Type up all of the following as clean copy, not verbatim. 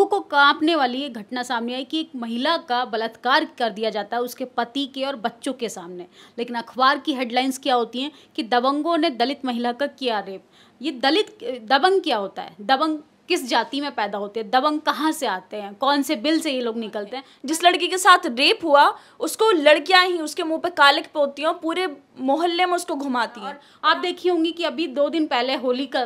को कांपने वाली ये घटना सामने आई कि एक महिला का बलात्कार कर दिया जाता है उसके पति के और बच्चों के सामने। लेकिन अखबार की हेडलाइंस क्या होती हैं कि दबंगों ने दलित महिला का किया रेप। ये दबंग क्या होता है? दबंग किस जाति में पैदा होते हैं? दबंग कहाँ से आते हैं? कौन से बिल से ये लोग निकलते हैं? जिस लड़की के साथ रेप हुआ उसको लड़कियां ही उसके मुंह पे कालिक पोतती हैं, पूरे मोहल्ले में उसको घुमाती हैं। आप देखी होंगी कि अभी 2 दिन पहले होली का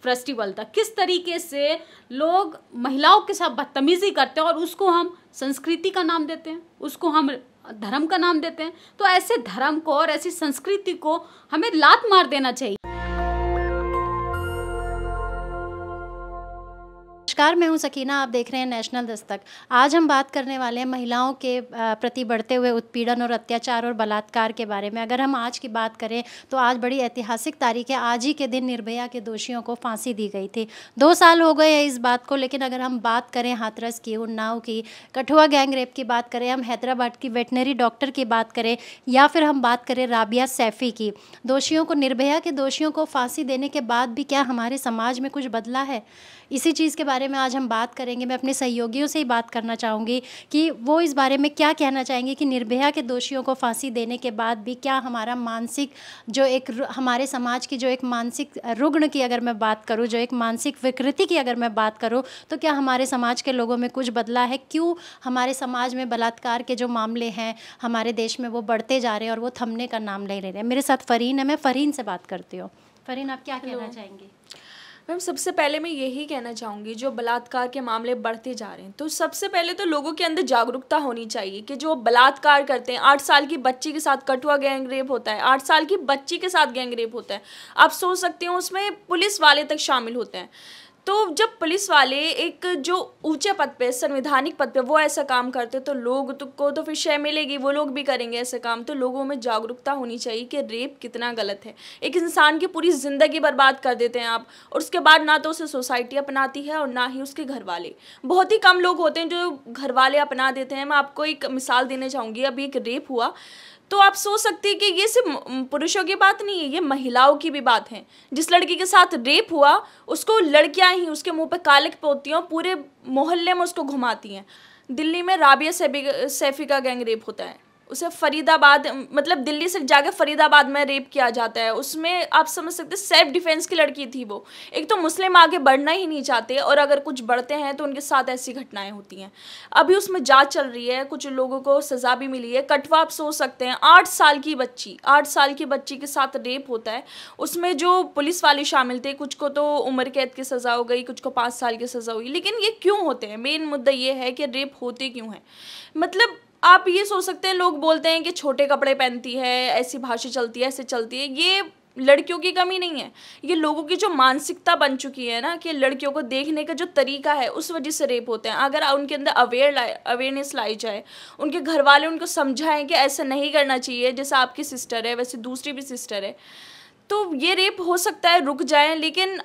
फेस्टिवल था, किस तरीके से लोग महिलाओं के साथ बदतमीजी करते हैं और उसको हम संस्कृति का नाम देते हैं, उसको हम धर्म का नाम देते हैं। तो ऐसे धर्म को और ऐसी संस्कृति को हमें लात मार देना चाहिए। नमस्कार, मैं हूं सकीना, आप देख रहे हैं नेशनल दस्तक। आज हम बात करने वाले हैं महिलाओं के प्रति बढ़ते हुए उत्पीड़न और अत्याचार और बलात्कार के बारे में। अगर हम आज की बात करें तो आज बड़ी ऐतिहासिक तारीख है। आज ही के दिन निर्भया के दोषियों को फांसी दी गई थी। 2 साल हो गए हैं इस बात को, लेकिन अगर हम बात करें हाथरस की, उन्नाव की, कठुआ गैंग रेप की बात करें, हम हैदराबाद की वेटनरी डॉक्टर की बात करें, या फिर हम बात करें राबिया सैफ़ी की, दोषियों को, निर्भया के दोषियों को फांसी देने के बाद भी क्या हमारे समाज में कुछ बदला है? इसी चीज़ के बारे में आज हम बात करेंगे। मैं अपने सहयोगियों से ही बात करना चाहूँगी कि वो इस बारे में क्या कहना चाहेंगे कि निर्भया के दोषियों को फांसी देने के बाद भी क्या हमारा मानसिक जो एक हमारे समाज की जो एक मानसिक रुग्ण की अगर मैं बात करूँ, जो एक मानसिक विकृति की अगर मैं बात करूँ, तो क्या हमारे समाज के लोगों में कुछ बदला है? क्यों हमारे समाज में बलात्कार के जो मामले हैं हमारे देश में वो बढ़ते जा रहे हैं और वो थमने का नाम नहीं ले रहे हैं? मेरे साथ फ़रीन है, मैं फ़रीन से बात करती हूँ। फ़रीन, आप क्या कहना चाहेंगी? मैम, सबसे पहले मैं यही कहना चाहूँगी, जो बलात्कार के मामले बढ़ते जा रहे हैं तो सबसे पहले तो लोगों के अंदर जागरूकता होनी चाहिए कि जो बलात्कार करते हैं, 8 साल की बच्ची के साथ कठुआ गैंग रेप होता है, 8 साल की बच्ची के साथ गैंग रेप होता है। आप सोच सकते हो उसमें पुलिस वाले तक शामिल होते हैं। तो जब पुलिस वाले एक जो ऊंचे पद पे, संवैधानिक पद पे वो ऐसा काम करते तो लोग को तो फिर शय मिलेगी, वो लोग भी करेंगे ऐसे काम। तो लोगों में जागरूकता होनी चाहिए कि रेप कितना गलत है। एक इंसान की पूरी ज़िंदगी बर्बाद कर देते हैं आप, और उसके बाद ना तो उसे सोसाइटी अपनाती है और ना ही उसके घर वाले। बहुत ही कम लोग होते हैं जो घर वाले अपना देते हैं। मैं आपको एक मिसाल देना चाहूँगी। अभी एक रेप हुआ तो आप सोच सकते हैं कि ये सिर्फ पुरुषों की बात नहीं है, ये महिलाओं की भी बात है। जिस लड़की के साथ रेप हुआ उसको लड़कियां ही उसके मुंह पे कालिक पोतती हैं और पूरे मोहल्ले में उसको घुमाती हैं। दिल्ली में राबिया सैफ़ी का गैंग रेप होता है, उसे फरीदाबाद, मतलब दिल्ली से जाकर फरीदाबाद में रेप किया जाता है। उसमें आप समझ सकते, सेल्फ डिफेंस की लड़की थी वो। एक तो मुस्लिम आगे बढ़ना ही नहीं चाहते, और अगर कुछ बढ़ते हैं तो उनके साथ ऐसी घटनाएं होती हैं। अभी उसमें जांच चल रही है, कुछ लोगों को सज़ा भी मिली है। कठुआ, आप सोच सकते हैं, 8 साल की बच्ची के साथ रेप होता है। उसमें जो पुलिस वाले शामिल थे, कुछ को तो उम्र कैद की सज़ा हो गई, कुछ को 5 साल की सज़ा हुई। लेकिन ये क्यों होते हैं? मेन मुद्दा ये है कि रेप होते क्यों हैं। मतलब आप ये सोच सकते हैं, लोग बोलते हैं कि छोटे कपड़े पहनती है, ऐसी भाषा चलती है, ऐसे चलती है। ये लड़कियों की कमी नहीं है, ये लोगों की जो मानसिकता बन चुकी है ना, कि लड़कियों को देखने का जो तरीका है उस वजह से रेप होते हैं। अगर उनके अंदर अवेयरनेस लाई जाए, उनके घर वाले उनको समझाएं कि ऐसा नहीं करना चाहिए, जैसे आपकी सिस्टर है वैसे दूसरी भी सिस्टर है, तो ये रेप हो सकता है रुक जाए। लेकिन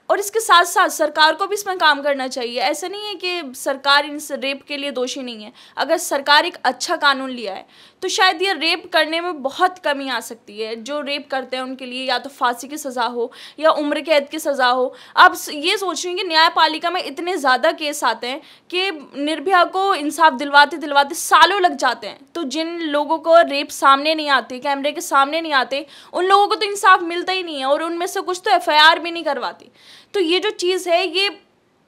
और इसके साथ साथ सरकार को भी इसमें काम करना चाहिए। ऐसा नहीं है कि सरकार इस रेप के लिए दोषी नहीं है। अगर सरकार एक अच्छा कानून लिया है तो शायद ये रेप करने में बहुत कमी आ सकती है। जो रेप करते हैं उनके लिए या तो फांसी की सज़ा हो या उम्र कैद की सज़ा हो। आप ये सोच रहे हैं कि न्यायपालिका में इतने ज़्यादा केस आते हैं कि निर्भया को इंसाफ दिलवाते दिलवाते सालों लग जाते हैं। तो जिन लोगों को रेप सामने नहीं आते, कैमरे के सामने नहीं आते, उन लोगों को तो इंसाफ मिलता ही नहीं है, और उनमें से कुछ तो FIR भी नहीं करवाती। तो ये जो चीज़ है, ये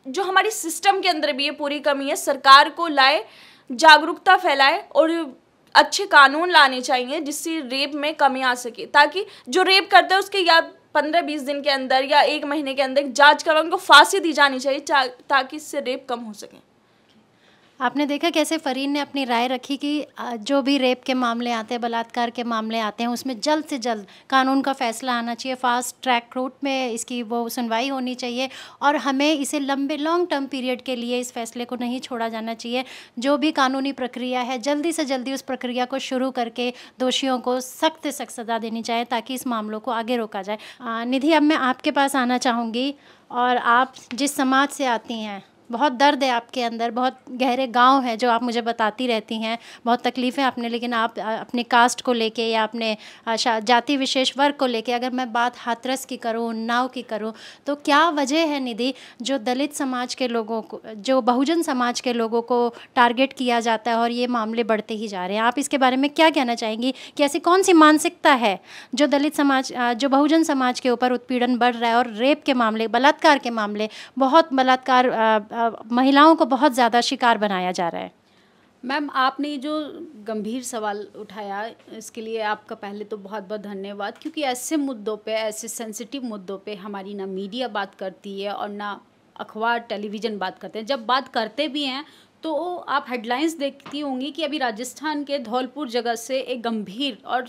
जो हमारी सिस्टम के अंदर भी ये पूरी कमी है। सरकार को लाए, जागरूकता फैलाए और अच्छे कानून लाने चाहिए जिससे रेप में कमी आ सके, ताकि जो रेप करते हैं उसके या 15-20 दिन के अंदर या 1 महीने के अंदर जांच करवा उनको फांसी दी जानी चाहिए, ताकि इससे रेप कम हो सके। आपने देखा कैसे फ़रीन ने अपनी राय रखी कि जो भी रेप के मामले आते हैं, बलात्कार के मामले आते हैं, उसमें जल्द से जल्द कानून का फ़ैसला आना चाहिए, फास्ट ट्रैक रूट में इसकी वो सुनवाई होनी चाहिए, और हमें इसे लॉन्ग टर्म पीरियड के लिए इस फैसले को नहीं छोड़ा जाना चाहिए। जो भी कानूनी प्रक्रिया है जल्दी से जल्दी उस प्रक्रिया को शुरू करके दोषियों को सख्त से सख्त सज़ा देनी चाहिए, ताकि इस मामलों को आगे रोका जाए। निधि, अब मैं आपके पास आना चाहूँगी, और आप जिस समाज से आती हैं बहुत दर्द है आपके अंदर, बहुत गहरे गाँव हैं जो आप मुझे बताती रहती हैं, बहुत तकलीफ़ें आपने, लेकिन आप अपने कास्ट को लेके या अपने जाति विशेष वर्ग को लेके अगर मैं बात हाथरस की करूँ, उन्नाव की करूँ, तो क्या वजह है निधि जो दलित समाज के लोगों को, जो बहुजन समाज के लोगों को टारगेट किया जाता है और ये मामले बढ़ते ही जा रहे हैं? आप इसके बारे में क्या कहना चाहेंगी कि ऐसी कौन सी मानसिकता है जो दलित समाज, जो बहुजन समाज के ऊपर उत्पीड़न बढ़ रहा है और रेप के मामले, बलात्कार के मामले, बहुत बलात्कार, महिलाओं को बहुत ज़्यादा शिकार बनाया जा रहा है? मैम, आपने जो गंभीर सवाल उठाया इसके लिए आपका पहले तो बहुत बहुत धन्यवाद, क्योंकि ऐसे मुद्दों पे, ऐसे सेंसिटिव मुद्दों पे हमारी ना मीडिया बात करती है और ना अखबार टेलीविज़न बात करते हैं। जब बात करते भी हैं तो आप हेडलाइंस देखती होंगी कि अभी राजस्थान के धौलपुर जगह से एक गंभीर और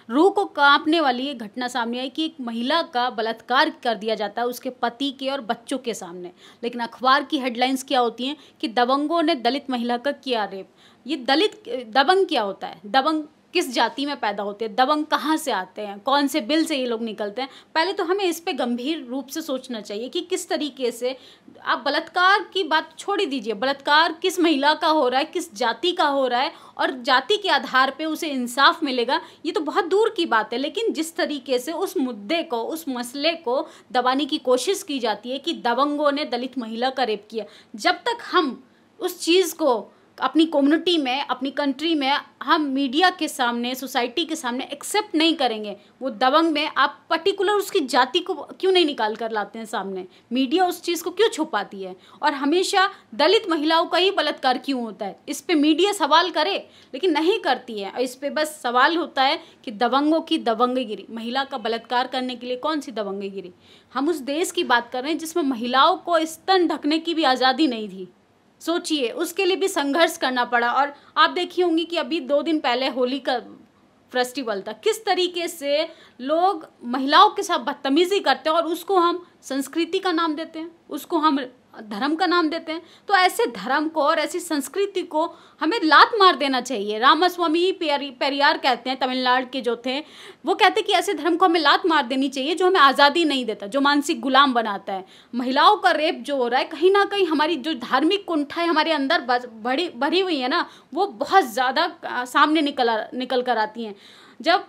रूह को कांपने वाली एक घटना सामने आई कि एक महिला का बलात्कार कर दिया जाता है उसके पति के और बच्चों के सामने। लेकिन अखबार की हेडलाइंस क्या होती हैं कि दबंगों ने दलित महिला का किया रेप। ये दबंग क्या होता है? दबंग किस जाति में पैदा होते हैं? दबंग कहाँ से आते हैं? कौन से बिल से ये लोग निकलते हैं? पहले तो हमें इस पे गंभीर रूप से सोचना चाहिए कि किस तरीके से, आप बलात्कार की बात छोड़ ही दीजिए, बलात्कार किस महिला का हो रहा है, किस जाति का हो रहा है और जाति के आधार पे उसे इंसाफ मिलेगा, ये तो बहुत दूर की बात है। लेकिन जिस तरीके से उस मुद्दे को, उस मसले को दबाने की कोशिश की जाती है कि दबंगों ने दलित महिला का रेप किया, जब तक हम उस चीज़ को अपनी कम्युनिटी में, अपनी कंट्री में, हम मीडिया के सामने, सोसाइटी के सामने एक्सेप्ट नहीं करेंगे, वो दबंग में आप पर्टिकुलर उसकी जाति को क्यों नहीं निकाल कर लाते हैं सामने? मीडिया उस चीज़ को क्यों छुपाती है? और हमेशा दलित महिलाओं का ही बलात्कार क्यों होता है? इस पे मीडिया सवाल करे, लेकिन नहीं करती है। इस पे बस सवाल होता है कि दबंगों की दबंगगिरी, महिला का बलात्कार करने के लिए कौन सी दबंगगिरी? हम उस देश की बात कर रहे हैं जिसमें महिलाओं को स्तन ढकने की भी आज़ादी नहीं थी। सोचिए, उसके लिए भी संघर्ष करना पड़ा। और आप देखी होंगी कि अभी 2 दिन पहले होली का फेस्टिवल था, किस तरीके से लोग महिलाओं के साथ बदतमीजी करते हैं और उसको हम संस्कृति का नाम देते हैं, उसको हम धर्म का नाम देते हैं। तो ऐसे धर्म को और ऐसी संस्कृति को हमें लात मार देना चाहिए। रामास्वामी पेरियार कहते हैं, तमिलनाडु के जो थे, वो कहते हैं कि ऐसे धर्म को हमें लात मार देनी चाहिए जो हमें आज़ादी नहीं देता, जो मानसिक गुलाम बनाता है। महिलाओं का रेप जो हो रहा है, कहीं ना कहीं हमारी जो धार्मिक कुंठाएं हमारे अंदर भरी हुई है ना, वो बहुत ज़्यादा सामने निकल कर आती हैं जब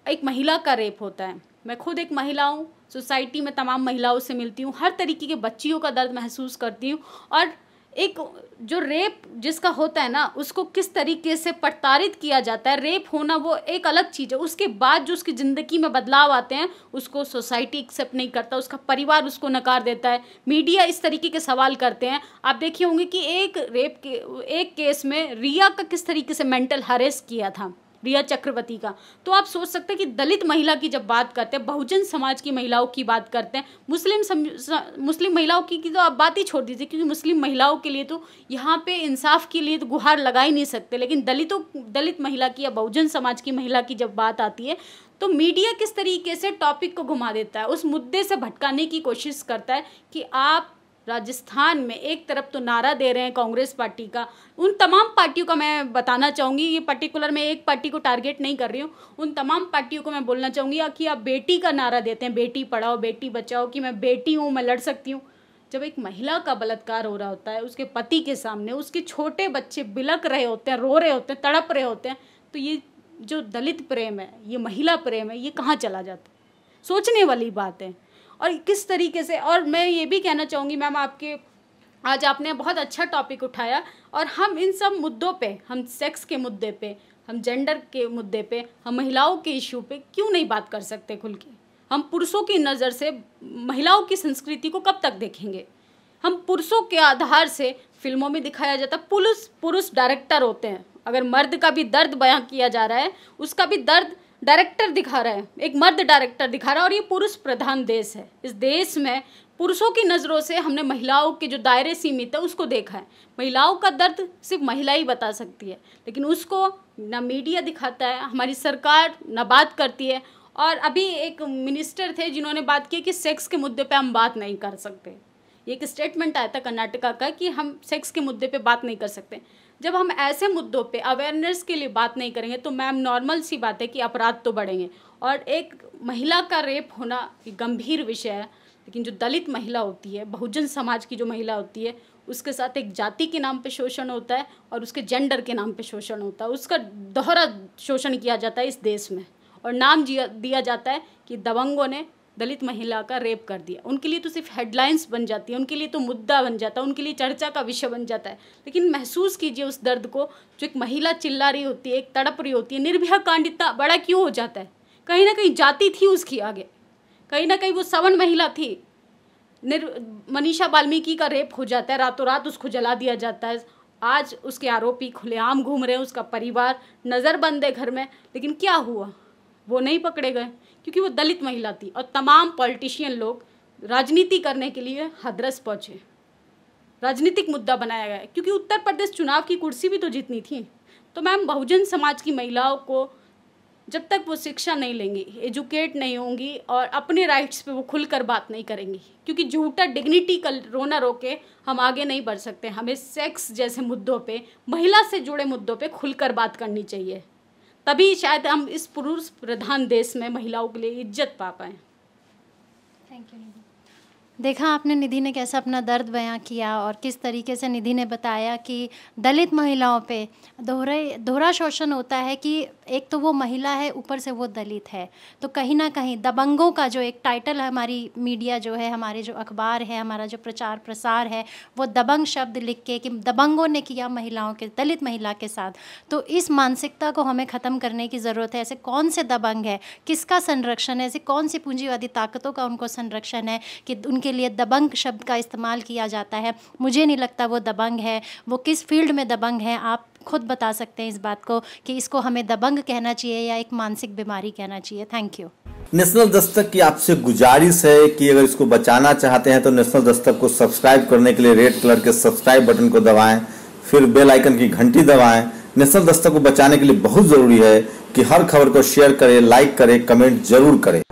एक महिला का रेप होता है। मैं खुद एक महिला हूँ, सोसाइटी में तमाम महिलाओं से मिलती हूँ, हर तरीके के बच्चियों का दर्द महसूस करती हूँ। और एक जो रेप जिसका होता है ना, उसको किस तरीके से प्रताड़ित किया जाता है। रेप होना वो एक अलग चीज़ है, उसके बाद जो उसकी ज़िंदगी में बदलाव आते हैं उसको सोसाइटी एक्सेप्ट नहीं करता, उसका परिवार उसको नकार देता है, मीडिया इस तरीके के सवाल करते हैं। आप देखिए होंगे कि एक केस में रिया का किस तरीके से मेंटल हरेस किया था, रिया चक्रवर्ती का। तो आप सोच सकते हैं कि दलित महिला की जब बात करते हैं, बहुजन समाज की महिलाओं की बात करते हैं, मुस्लिम महिलाओं की तो आप बात ही छोड़ दीजिए, क्योंकि मुस्लिम महिलाओं के लिए तो यहाँ पे इंसाफ के लिए तो गुहार लगा ही नहीं सकते। लेकिन दलित महिला की या बहुजन समाज की महिला की जब बात आती है तो मीडिया किस तरीके से टॉपिक को घुमा देता है, उस मुद्दे से भटकाने की कोशिश करता है कि आप राजस्थान में एक तरफ तो नारा दे रहे हैं कांग्रेस पार्टी का, उन तमाम पार्टियों का मैं बताना चाहूँगी, ये पर्टिकुलर मैं एक पार्टी को टारगेट नहीं कर रही हूँ, उन तमाम पार्टियों को मैं बोलना चाहूँगी कि आप बेटी का नारा देते हैं, बेटी पढ़ाओ बेटी बचाओ, कि मैं बेटी हूँ, मैं लड़ सकती हूँ। जब एक महिला का बलात्कार हो रहा होता है उसके पति के सामने, उसके छोटे बच्चे बिलक रहे होते हैं, रो रहे होते हैं, तड़प रहे होते हैं, तो ये जो दलित प्रेम है, ये महिला प्रेम है, ये कहाँ चला जाता है? सोचने वाली बात है। और किस तरीके से, और मैं ये भी कहना चाहूँगी मैम, आज आपने बहुत अच्छा टॉपिक उठाया, और हम इन सब मुद्दों पे, हम सेक्स के मुद्दे पे, हम जेंडर के मुद्दे पे, हम महिलाओं के इशू पे क्यों नहीं बात कर सकते खुल के? हम पुरुषों की नज़र से महिलाओं की संस्कृति को कब तक देखेंगे? हम पुरुषों के आधार से, फिल्मों में दिखाया जाता है पुरुष डायरेक्टर होते हैं, अगर मर्द का भी दर्द बयां किया जा रहा है, उसका भी दर्द डायरेक्टर दिखा रहा है, एक मर्द डायरेक्टर दिखा रहा है। और ये पुरुष प्रधान देश है, इस देश में पुरुषों की नज़रों से हमने महिलाओं के जो दायरे सीमित है उसको देखा है। महिलाओं का दर्द सिर्फ महिला ही बता सकती है, लेकिन उसको ना मीडिया दिखाता है, हमारी सरकार ना बात करती है। और अभी एक मिनिस्टर थे जिन्होंने बात की कि सेक्स के मुद्दे पे हम बात नहीं कर सकते। एक स्टेटमेंट आया था कर्नाटका का कि हम सेक्स के मुद्दे पे बात नहीं कर सकते। जब हम ऐसे मुद्दों पे अवेयरनेस के लिए बात नहीं करेंगे तो मैम नॉर्मल सी बात है कि अपराध तो बढ़ेंगे। और एक महिला का रेप होना गंभीर विषय है, लेकिन जो दलित महिला होती है, बहुजन समाज की जो महिला होती है, उसके साथ एक जाति के नाम पे शोषण होता है और उसके जेंडर के नाम पे शोषण होता है। उसका दोहरा शोषण किया जाता है इस देश में, और नाम दिया जाता है कि दबंगों ने दलित महिला का रेप कर दिया। उनके लिए तो सिर्फ हेडलाइंस बन जाती है, उनके लिए तो मुद्दा बन जाता है, उनके लिए चर्चा का विषय बन जाता है। लेकिन महसूस कीजिए उस दर्द को, जो एक महिला चिल्ला रही होती है, एक तड़प रही होती है। निर्भया कांड इतना बड़ा क्यों हो जाता है? कहीं ना कहीं जाति थी उसकी आगे, कहीं ना कहीं वो सवर्ण महिला थी। मनीषा वाल्मीकि का रेप हो जाता है, रातों रात उसको जला दिया जाता है। आज उसके आरोपी खुलेआम घूम रहे हैं, उसका परिवार नज़रबंद है घर में, लेकिन क्या हुआ? वो नहीं पकड़े गए क्योंकि वो दलित महिला थी। और तमाम पॉलिटिशियन लोग राजनीति करने के लिए हदरस पहुँचे, राजनीतिक मुद्दा बनाया गया क्योंकि उत्तर प्रदेश चुनाव की कुर्सी भी तो जीतनी थी। तो मैम, बहुजन समाज की महिलाओं को जब तक वो शिक्षा नहीं लेंगी, एजुकेट नहीं होंगी और अपने राइट्स पे वो खुलकर बात नहीं करेंगी, क्योंकि झूठा डिग्निटी का रोना रोके हम आगे नहीं बढ़ सकते। हमें सेक्स जैसे मुद्दों पे, महिला से जुड़े मुद्दों पे खुलकर बात करनी चाहिए, तभी शायद हम इस पुरुष प्रधान देश में महिलाओं के लिए इज्जत पा पाएँ। Thank you. देखा आपने निधि ने कैसा अपना दर्द बयां किया और किस तरीके से निधि ने बताया कि दलित महिलाओं पे दोहरा शोषण होता है कि एक तो वो महिला है, ऊपर से वो दलित है। तो कहीं ना कहीं दबंगों का जो एक टाइटल है, हमारी मीडिया जो है, हमारे जो अखबार है, हमारा जो प्रचार प्रसार है, वो दबंग शब्द लिख के कि दबंगों ने किया महिलाओं के, दलित महिला के साथ। तो इस मानसिकता को हमें ख़त्म करने की ज़रूरत है। ऐसे कौन से दबंग है, किसका संरक्षण है, ऐसी कौन सी पूंजीवादी ताकतों का उनको संरक्षण है कि उनके लिए दबंग शब्द का इस्तेमाल किया जाता है? मुझे नहीं लगता वो दबंग है। वो किस फील्ड में दबंग है, आप खुद बता सकते हैं इस बात को कि इसको हमें दबंग कहना चाहिए या एक मानसिक बीमारी कहना चाहिए। Thank you. नेशनल दस्तक की आपसे गुजारिश है कि अगर इसको बचाना चाहते हैं तो नेशनल दस्तक को सब्सक्राइब करने के लिए रेड कलर के सब्सक्राइब बटन को दबाएं, फिर बेल आइकन की घंटी दबाएं। नेशनल दस्तक को बचाने के लिए बहुत जरूरी है कि हर खबर को शेयर करें, लाइक करें, कमेंट जरूर करें।